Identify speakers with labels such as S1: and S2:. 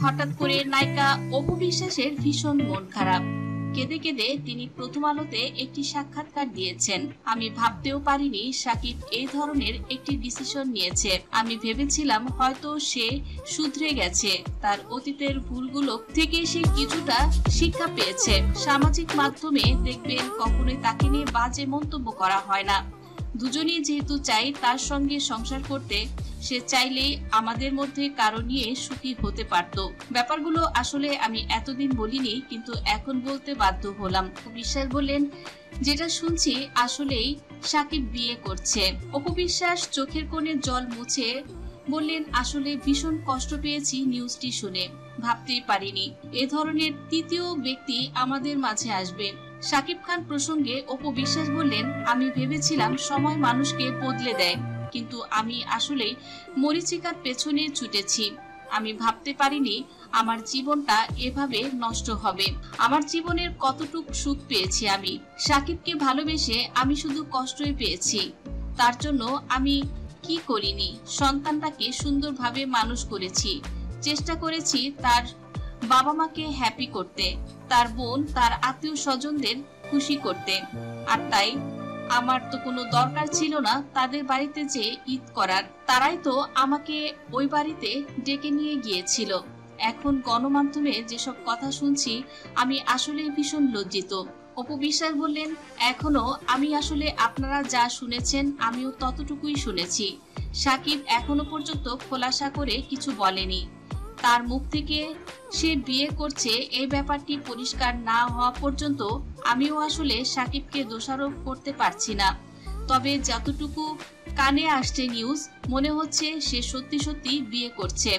S1: হঠাৎ করে নায়িকা অপু বিশ্বাসের ভীষণ মন খারাপ। কেঁদে কেঁদে তিনি প্রথম আলোতে একটি সাক্ষাৎকার দিয়েছেন। আমি ভাবতেও পারিনি সাকিব এই ধরনের একটি ডিসিশন নিয়েছে। আমি ভেবেছিলাম হয়তো সে শুধরে গেছে, তার অতীতের ভুলগুলো থেকে সে কিছুটা শিক্ষা পেয়েছে। সামাজিক মাধ্যমে দেখবেন কখনোই তাকে নিয়ে বাজে মন্তব্য করা হয় না। দুজনেই যেহেতু চাই তার সঙ্গে সংসার করতে, সে চাইলেই আমাদের মধ্যে কারো নিয়ে সুখী হতে পারত। ব্যাপারগুলো আসলে আমি এতদিন বলিনি, কিন্তু এখন বলতে বাধ্য হলাম। বিশ্বাস বললেন, যেটা শুনছি আসলেই সাকিব বিয়ে করছে। অপু বিশ্বাস চোখের কোণে জল মুছে বললেন, আসলে ভীষণ কষ্ট পেয়েছি নিউজটি শুনে। ভাবতেই পারিনি এ ধরনের তৃতীয় ব্যক্তি আমাদের মাঝে আসবে। সাকিব খান প্রসঙ্গে অপু বিশ্বাস বললেন, আমি ভেবেছিলাম সময় মানুষকে বদলে দেয়, কিন্তু আমি আসলেই মরীচিকার পেছনে ছুটেছি। আমি ভাবতে পারিনি আমার জীবনটা এভাবে নষ্ট হবে। আমার জীবনের কতটুক সুখ পেয়েছি আমি। সাকিবকে ভালোবেসে আমি শুধু কষ্টই পেয়েছি। তার জন্য আমি কি করিনি, সন্তানটাকে সুন্দরভাবে মানুষ করেছি, চেষ্টা করেছি তার বাবা মাকে হ্যাপি করতে, তার বোন তার আত্মীয় স্বজনদের খুশি করতে। আর তাই আমার তো কোনো দরকার ছিল না তাদের বাড়িতে যে ঈদ করার। তারাই তো আমাকে ওই বাড়িতে ডেকে নিয়ে গিয়েছিল। এখন গণমাধ্যমে যেসব কথা শুনছি আমি আসলে ভীষণ লজ্জিত। অপু বিশ্বাস বললেন, এখনো আমি আসলে আপনারা যা শুনেছেন আমিও ততটুকুই শুনেছি। সাকিব এখনো পর্যন্ত খোলাসা করে কিছু বলেনি। তার মুখ থেকে সে বিয়ে করছে এই ব্যাপারটি পরিষ্কার না হওয়া পর্যন্ত আমিও আসলে সাকিবকে দোষারোপ করতে পারছি না। তবে যতটুকু কানে আসছে নিউজ, মনে হচ্ছে সে সত্যি সত্যি বিয়ে করছে।